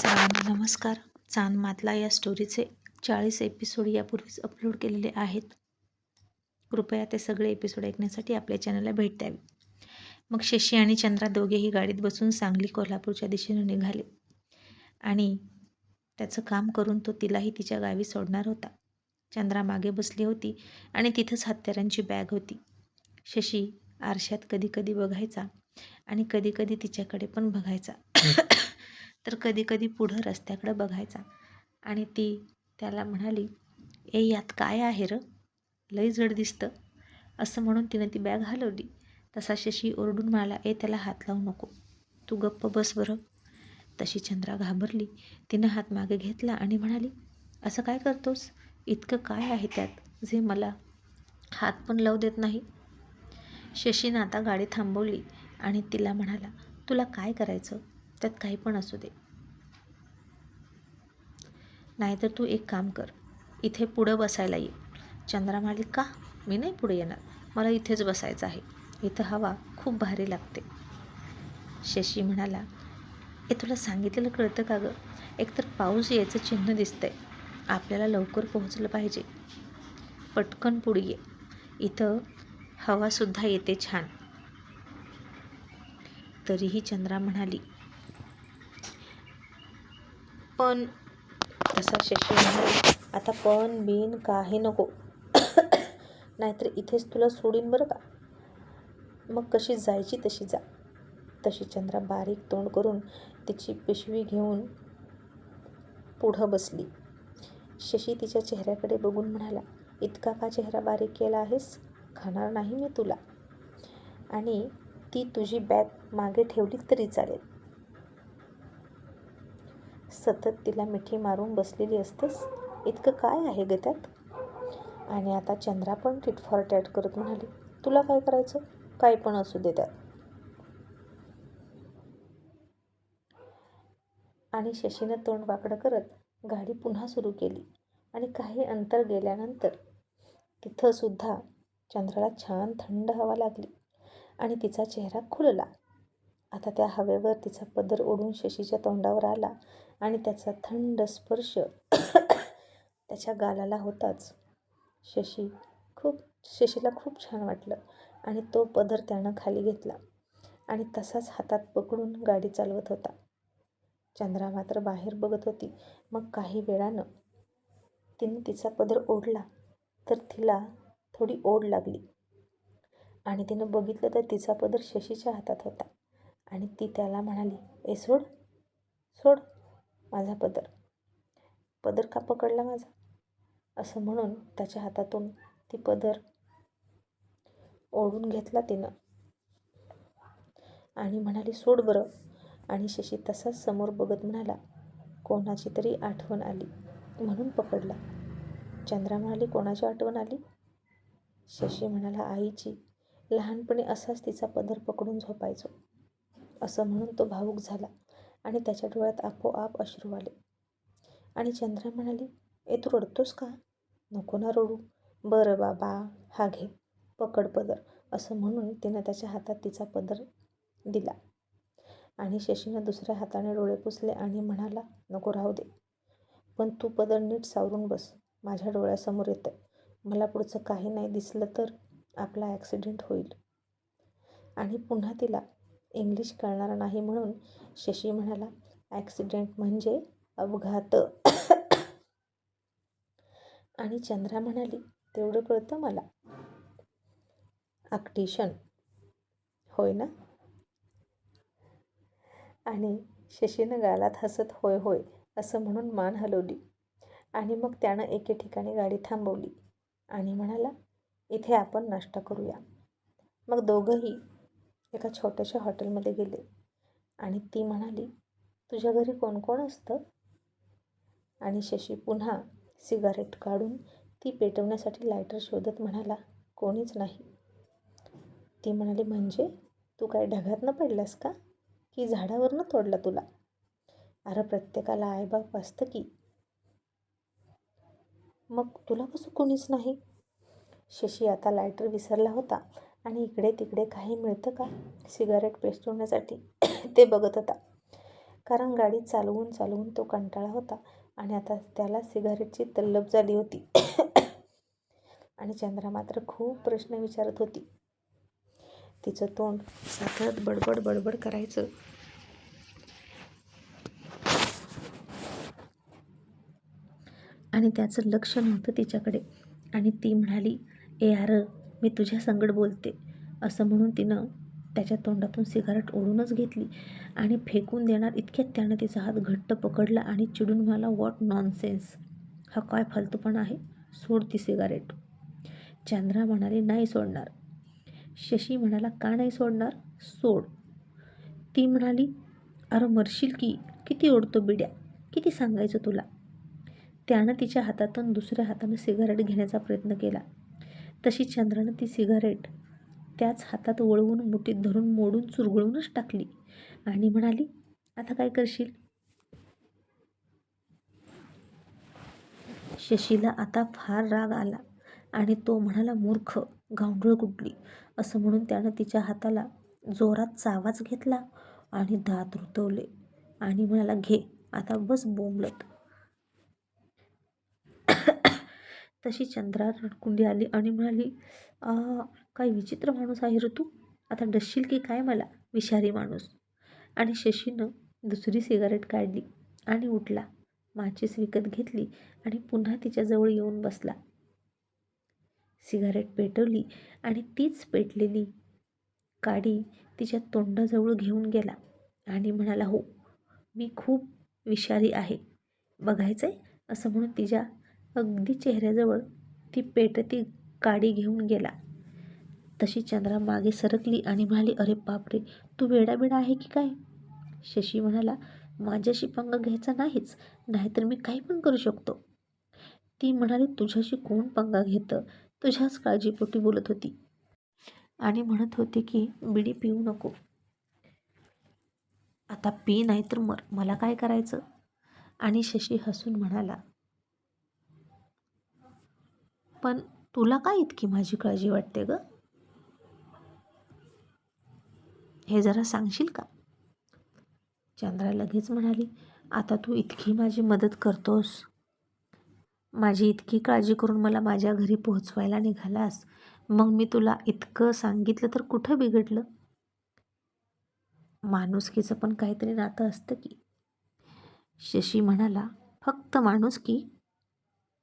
सर्वांना नमस्कार. चांद मातला या स्टोरीचे 40 एपिसोड यापूर्वीच अपलोड केलेले आहेत. कृपया ते सगळे एपिसोड ऐकण्यासाठी आपल्या चॅनलला भेट द्यावी. मग शशी आणि चंद्रा दोघेही गाडीत बसून सांगली कोल्हापूरच्या दिशेने निघाले आणि त्याचं काम करून तो तिलाही तिच्या गावी सोडणार होता. चंद्रा मागे बसली होती आणि तिथंच हत्यारांची बॅग होती. शशी आरशात कधी कधी बघायचा आणि कधी कधी तिच्याकडे पण बघायचा तर कधी कधी पुढं रस्त्याकडे बघायचा आणि ती त्याला म्हणाली, ए यात काय आहे र, लई जड दिसतं, असं म्हणून तिनं ती बॅग हलवली. तसा शशी ओरडून म्हणाला, ए त्याला हात लावू नको, तू गप्प बस बरं. तशी चंद्रा घाबरली. तिनं हात मागे घेतला आणि म्हणाली, असं काय करतोस, इतकं काय आहे त्यात जे मला हात पण लावू देत नाही. शशीनं आता गाडी थांबवली आणि तिला म्हणाला, तुला काय करायचं त्यात काही पण असू दे, नाहीतर तू एक काम कर, इथे पुढं बसायला ये. चंद्रा म्हणाली, का, मी नाही पुढे येणार, मला इथेच बसायचं आहे, इथं हवा खूप भारी लागते. शशी म्हणाला, ए तुला सांगितलेलं कळतं का गं, एकतर पाऊस यायचं चिन्ह दिसतंय, आपल्याला लवकर पोहोचलं पाहिजे, पटकन पुढे ये, इथं हवासुद्धा येते छान. तरीही चंद्रा म्हणाली, पण तसा शशी म्हणाला, आता पण बिन काही नको नाहीतर इथेच तुला सोडीन बरं का. मग कशी जायची तशी जा. तशी चंद्रा बारीक तोंड करून तिची पिशवी घेऊन पुढं बसली. शशी तिच्या चेहऱ्याकडे बघून म्हणाला, इतका का चेहरा बारीक केला आहेस, खाणार नाही मी तुला, आणि ती तुझी बॅग मागे ठेवली तरी चालेल. सतत तिला मिठी मारून बसलेली असतेस, इतकं काय आहे ग त्यात. आणि आता चंद्रा पण टिट फॉर टॅट करत म्हणाली, तुला काय करायचं, काय पण असू दे त्यात. आणि शशीनं तोंड वाकडं करत गाडी पुन्हा सुरू केली आणि काही अंतर गेल्यानंतर तिथंसुद्धा चंद्राला छान थंड हवा लागली आणि तिचा चेहरा खुलला. आता त्या हवेवर तिचा पदर ओढून शशीच्या तोंडावर आला आणि त्याचा थंड स्पर्श त्याच्या गालाला होताच शशीला खूप छान वाटलं आणि तो पदर त्यानं खाली घेतला आणि तसाच हातात पकडून गाडी चालवत होता. चंद्रा मात्र बाहेर बघत होती. मग काही वेळानं तिने तिचा पदर ओढला तर तिला थोडी ओढ लागली आणि तिनं बघितलं तर तिचा पदर शशीच्या हातात होता आणि ती त्याला म्हणाली, ए सोड सोड माझा पदर, पदर का पकडला माझा, असं म्हणून त्याच्या हातातून ती पदर ओढून घेतला तिनं आणि म्हणाली, सोड बरं. आणि शशी तसाच समोर बघत म्हणाला, कोणाची तरी आठवण आली म्हणून पकडला. चंद्रा म्हणाली, कोणाची आठवण आली. शशी म्हणाला, आईची, लहानपणी असाच तिचा पदर पकडून झोपायचो. असं म्हणून तो भावूक झाला आणि त्याच्या डोळ्यात आपोआप अश्रू आले. आणि चंद्रा म्हणाली, ए तू रडतोस का, नको ना रडू, बरं बाबा हा घे, पकड पदर, असं म्हणून तिनं त्याच्या हातात तिचा पदर दिला. आणि शशीनं दुसऱ्या हाताने डोळे पुसले आणि म्हणाला, नको राहू दे, पण तू पदर नीट सावरून बस, माझ्या डोळ्यासमोर येतंय, मला पुढचं काही नाही दिसलं तर आपला ॲक्सिडेंट होईल. आणि पुन्हा तिला इंग्लिश कळणार नाही म्हणून शशी म्हणाला, ॲक्सिडेंट म्हणजे अपघात. आणि चंद्रा म्हणाली, तेवढं कळतं मला, आक्टिशन होय ना. आणि शशीनं गालात हसत होय होय असं म्हणून मान हलवली आणि मग त्यानं एके ठिकाणी गाडी थांबवली आणि म्हणाला, इथे आपण नाश्ता करूया. मग दोघंही एका छोट्याशा हॉटेलमध्ये गेले आणि ती म्हणाली, तुझ्या घरी कोण कोण असतं. आणि शशी पुन्हा सिगारेट काढून ती पेटवण्यासाठी लायटर शोधत म्हणाला, कोणीच नाही. ती म्हणाली, म्हणजे तू काय ढगातनं पडलास का, की झाडावरनं तोडला तुला. अरे प्रत्येकाला आईबाप असतं की, मग तुला कसं कोणीच नाही. शशी आता लायटर विसरला होता आणि इकडे तिकडे काही मिळतं का सिगारेट पेटवण्यासाठी ते बघत होता. कारण गाडी चालवून चालवून तो कंटाळा होता आणि आता त्याला सिगारेटची तल्लफ झाली होती. आणि चंद्रा मात्र खूप प्रश्न विचारत होती. तिचं तोंड सतत बडबड बडबड करायचं. आणि त्याचं लक्ष नव्हतं तिच्याकडे. आणि ती म्हणाली, ए यार, मी तुझ्या संगड बोलते, असं म्हणून तिनं त्याच्या तोंडातून सिगारेट ओढूनच घेतली आणि फेकून देणार इतक्यात त्यानं तिचा हात घट्ट पकडला आणि चिडून म्हणाला, व्हॉट नॉनसेन्स, हा काय फालतूपणा आहे, सोड ती सिगारेट. चंद्रा म्हणाली, नाही सोडणार. शशी म्हणाला, का नाही सोडणार, सोड. ती म्हणाली, अरे मरशील की, किती ओढतो बिड्या, किती सांगायचं तुला. त्यानं तिच्या हातातून दुसऱ्या हातानं सिगारेट घेण्याचा प्रयत्न केला. तशी चंद्रानं ती सिगारेट त्याच हातात वळवून मुठीत धरून मोडून चुरगळूनच टाकली आणि म्हणाली, आता काय करशील. शशीला आता फार राग आला आणि तो म्हणाला, मूर्ख, गावंढळ कुठली, असं म्हणून त्यानं तिच्या हाताला जोरात चावाच घेतला आणि दात रुतवले आणि म्हणाला, घे आता बस बोंबलत. तशी चंद्रा रडकुंडी आली आणि म्हणाली, काय विचित्र माणूस आहे रे तू, आता डसशील की काय मला, विषारी माणूस. आणि शशीनं दुसरी सिगारेट काढली आणि उठला, माचीस विकत घेतली आणि पुन्हा तिच्याजवळ येऊन बसला. सिगारेट पेटवली आणि तीच पेटलेली काडी तिच्या तोंडाजवळ घेऊन गेला आणि म्हणाला, हो, मी खूप विषारी आहे, बघायचंय, असं म्हणून तिच्या अगदी चेहऱ्याजवळ ती पेटती काडी घेऊन गेला. तशी चंद्रा मागे सरकली आणि म्हणाली, अरे बापरे, तू वेडाबिडा आहे की काय. शशी म्हणाला, माझ्याशी पंगा घ्यायचा नाहीच, नाहीतर मी काही पण करू शकतो. ती म्हणाली, तुझ्याशी कोण पंगा घेतं, तुझ्याच काळजीपोटी बोलत होती आणि म्हणत होती की बिडी पिऊ नको. आता पी नाही तर मर, मला काय करायचं. आणि शशी हसून म्हणाला, पण तुला काय इतकी माझी काळजी वाटते ग, हे जरा सांगशील का. चंद्रा लगेच म्हणाली, आता तू इतकी माझी मदत करतोस, माझी इतकी काळजी करून मला माझ्या घरी पोहोचवायला निघालास, मग मी तुला इतकं सांगितलं तर कुठं बिघडलं. माणुसकीचं पण काहीतरी नातं असतं की. शशी म्हणाला, फक्त माणुसकी.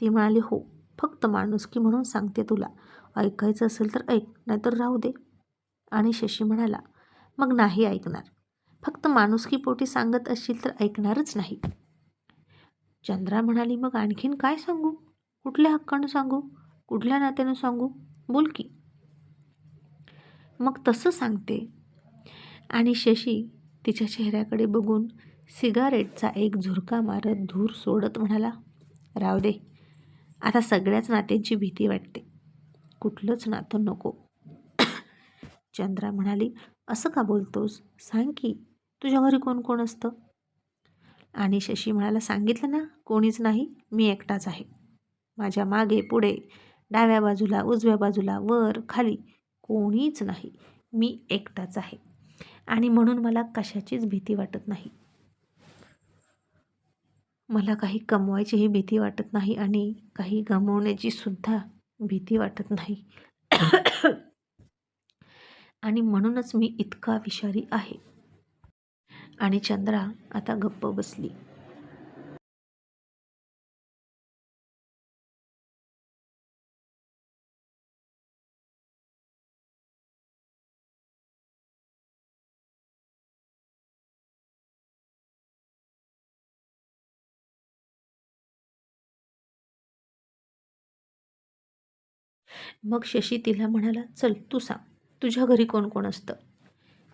ती म्हणाली, हो, फक्त माणुसकी म्हणून सांगते तुला, ऐकायचं असेल तर ऐक, नाहीतर राहू दे. आणि शशी म्हणाला, मग नाही ऐकणार, फक्त माणुसकीपोटी सांगत असशील तर ऐकणारच नाही. चंद्रा म्हणाली, मग आणखीन काय सांगू, कुठल्या हक्कानं सांगू, कुठल्या नात्यानं सांगू, बोल की. मग तसं सांगते. आणि शशी तिच्या चेहऱ्याकडे बघून सिगारेटचा एक झुरका मारत धूर सोडत म्हणाला, राहू दे, आता सगळ्याच नात्यांची भीती वाटते, कुठलंच नातं नको. चंद्रा म्हणाली, असं का बोलतोस, सांग की, तुझ्या घरी कोण कोण असतं. आणि शशी म्हणाला, सांगितलं ना, कोणीच नाही, मी एकटाच आहे. माझ्या मागे पुढे, डाव्या बाजूला, उजव्या बाजूला, वर खाली कोणीच नाही, मी एकटाच आहे. आणि म्हणून मला कशाचीच भीती वाटत नाही. मला काही कमवायचीही भीती वाटत नाही आणि काही गमावण्याची सुद्धा भीती वाटत नाही. आणि म्हणूनच मी इतका विषारी आहे. आणि चंद्रा आता गप्प बसली. मग शशी तिला म्हणाला, चल तू सांग, तुझ्या घरी कोण कोण असतं.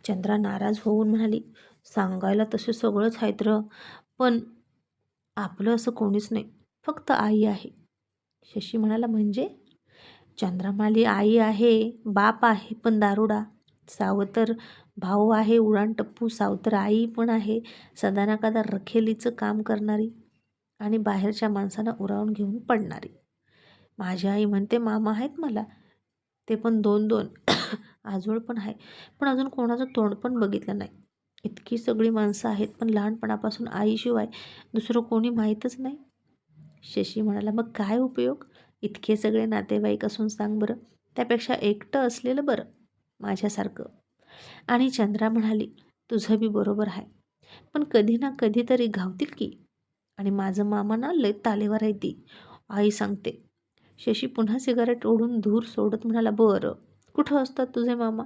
चंद्रा नाराज होऊन म्हणाली, सांगायला तसे सगळंच आहेत र, पण आपलं असं कोणीच नाही, फक्त आई आहे. शशी म्हणाला, म्हणजे. चंद्रा म्हणाली, आई आहे, बाप आहे पण दारुडा, सावतर भाऊ आहे उडाणटप्पू, सावतर आई पण आहे सदा कदा रखेलीचं काम करणारी आणि बाहेरच्या माणसांना उरावून घेऊन पडणारी. माझी आई म्हणते मामा आहेत मला, ते पण 2-2 आजोळ पण आहे, पण अजून कोणाचं तोंड पण बघितलं नाही. इतकी सगळी माणसं आहेत, पण लहानपणापासून आईशिवाय दुसरं कोणी माहीतच नाही. शशी म्हणाला, मग काय उपयोग? इतके सगळे नातेवाईक असून सांग बरं, त्यापेक्षा एकटं असलेलं बरं माझ्यासारखं. आणि चंद्रा म्हणाली, तुझं बी बरोबर आहे, पण कधी ना कधीतरी घावतील की. आणि माझं मामा ना लय तालेवर आहे ती, आई सांगते. शशी पुन्हा सिगारेट ओढून धूर सोडत म्हणाला, बरं कुठं असतात तुझे मामा?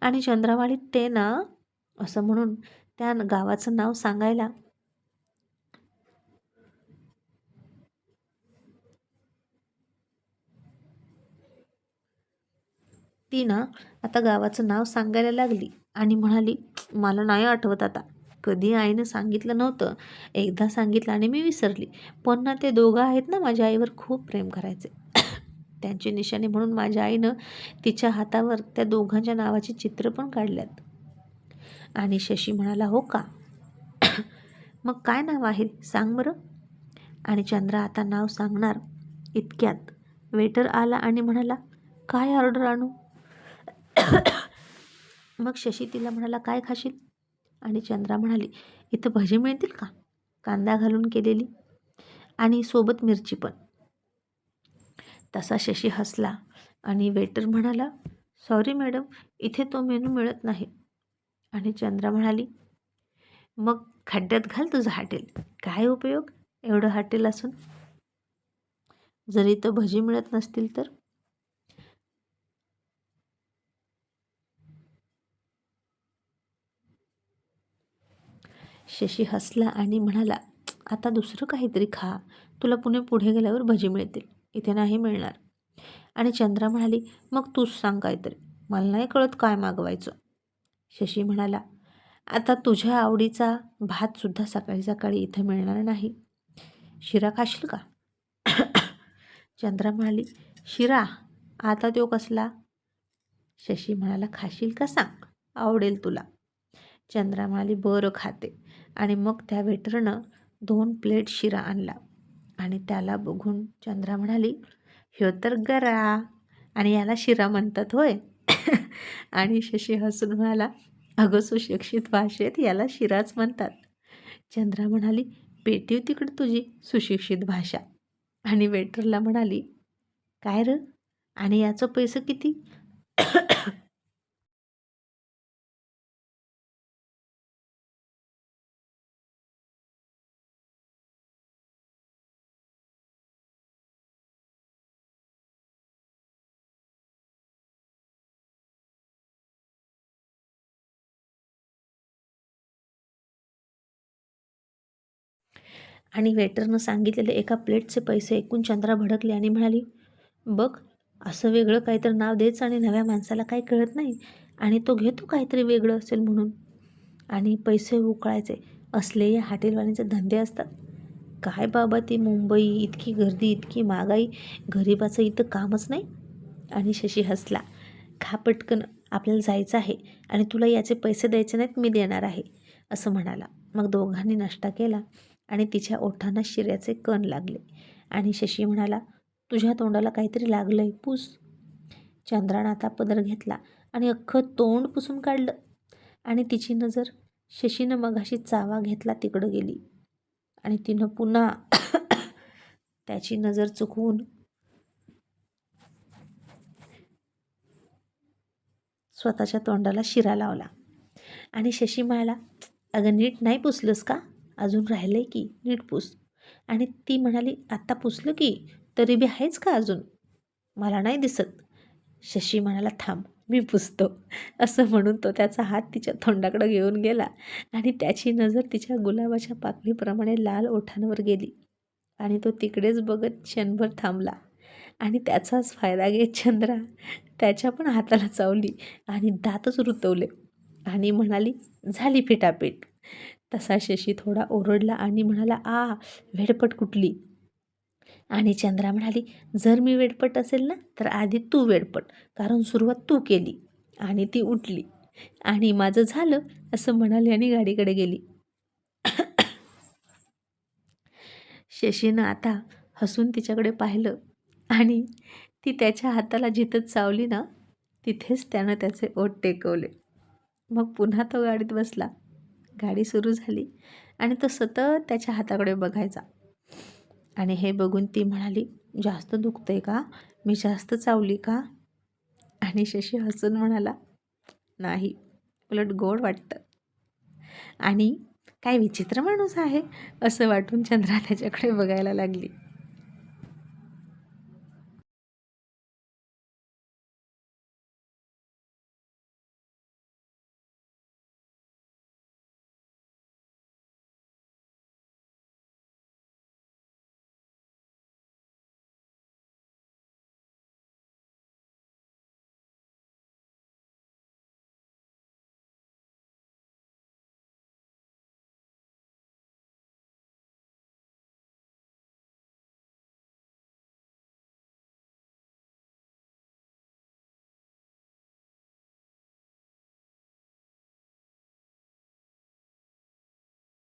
आणि चंद्रावाली ते ना, असं म्हणून त्या गावाचं नाव सांगायला ती ना आता गावाचं नाव सांगायला लागली आणि म्हणाली, मला नाही आठवत आता. कधी आईनं सांगितलं नव्हतं, एकदा सांगितलं आणि मी विसरली. पण ना ते दोघं आहेत ना, माझ्या आईवर खूप प्रेम करायचे. त्यांची निशाणी म्हणून माझ्या आईनं तिच्या हातावर त्या दोघांच्या नावाची चित्र पण काढल्यात. आणि शशी म्हणाला, हो का? मग काय नाव आहे सांग बरं. आणि चंद्रा आता नाव सांगणार इतक्यात वेटर आला आणि म्हणाला, काय ऑर्डर आणू? मग शशी तिला म्हणाला, काय खाशील? आणि चंद्रा म्हणाली, इथं भजी मिळतील का, कांदा घालून केलेली आणि सोबत मिरची पण. तसा शशी हसला आणि वेटर म्हणाला, सॉरी मॅडम, इथे तो मेनू मिळत नाही. आणि चंद्रा म्हणाली, मग खड्ड्यात घाल तुझं हॉटेल, काय उपयोग एवढं हॉटेल असून जर इथं भजी मिळत नसतील तर. शशी हसला आणि म्हणाला, आता दुसरं काहीतरी खा, तुला पुढे गेल्यावर भजी मिळतील, इथे नाही मिळणार. आणि चंद्रा म्हणाली, मग तूच सांग काहीतरी, मला नाही कळत काय मागवायचं. शशी म्हणाला, आता तुझ्या आवडीचा भातसुद्धा सकाळी सकाळी इथं मिळणार नाही. शिरा खाशील का? चंद्रा म्हणाली, शिरा? आता तो कसला? शशी म्हणाला, खाशील का सांग, आवडेल तुला. चंद्रा म्हणाली, बरं खाते. आणि मग त्या वेटरनं 2 प्लेट शिरा आणला. आणि त्याला बघून चंद्रा म्हणाली, ह्यो तर गरा आणि याला शिरा म्हणतात होय. आणि शशी हसून म्हणाला, अगं सुशिक्षित भाषेत याला शिराच म्हणतात. चंद्रा म्हणाली, पेटीव तिकडे तुझी सुशिक्षित भाषा. आणि वेटरला म्हणाली, काय र, आणि याचं पैसे किती? आणि वेटरनं सांगितलेले एका प्लेटचे पैसे ऐकून चंद्रा भडकली आणि म्हणाली, बघ, असं वेगळं काहीतरी नाव द्यायचं आणि नव्या माणसाला काही कळत नाही आणि तो घेतो काहीतरी वेगळं असेल म्हणून आणि पैसे उकळायचे असले या हॉटेलवाल्यांचे धंदे असतात. काय बाबा, ती मुंबई, इतकी गर्दी, इतकी महागाई, गरिबाचं इथं कामच नाही. आणि शशी हसला, खा पटकन, आपल्याला जायचं आहे आणि तुला याचे पैसे द्यायचे नाहीत, मी देणार आहे, असं म्हणाला. मग दोघांनी नाश्ता केला आणि तिच्या ओठांना शिऱ्याचे कण लागले. आणि शशी म्हणाला, तुझ्या तोंडाला काहीतरी लागलंय, पुस. चंद्रानं आता पदर घेतला आणि अख्खं तोंड पुसून काढलं. आणि तिची नजर शशीनं मगाशी चावा घेतला तिकडं गेली आणि तिनं पुन्हा त्याची नजर चुकवून स्वतःच्या तोंडाला शिरा लावला. आणि शशी म्हणाला, अगं नीट नाही पुसलंस का, अजून राहिलंय की, नीट पुस. आणि ती म्हणाली, आत्ता पुसलं की, तरी बी आहेच का अजून, मला नाही दिसत. शशी म्हणाला, थांब मी पुसतो, असं म्हणून तो त्याचा हात तिच्या तोंडाकडे घेऊन गेला आणि त्याची नजर तिच्या गुलाबाच्या पाकळीप्रमाणे लाल ओठांवर गेली आणि तो तिकडेच बघत क्षणभर थांबला. आणि त्याचाच फायदा घेत चंद्रा त्याच्या पण हाताला चावली आणि दातच रुतवले आणि म्हणाली, झाली फिटापीट. तसा शशी थोडा ओरडला आणि म्हणाला, वेडपट कुठली. आणि चंद्रा म्हणाली, जर मी वेडपट असेल ना, तर आधी तू वेडपट, कारण सुरुवात तू केली. आणि ती उठली आणि माझं झालं असं म्हणाली आणि गाडीकडे गेली. शशीनं आता हसून तिच्याकडे पाहिलं आणि ती त्याच्या हाताला जिथं चावली ना, तिथेच त्यानं त्याचे ओठ टेकवले. मग पुन्हा तो गाडीत बसला गाडी सुरू झाली आणि तो सतत त्याच्या हाताकडे बघायचा. आणि हे बघून ती म्हणाली, जास्त दुखतंय का? मी जास्त चावली का? आणि शशी हसून म्हणाला, नाही, उलट गोड वाटतं. आणि काय विचित्र माणूस आहे असं वाटून चंद्रा त्याच्याकडे बघायला लागली.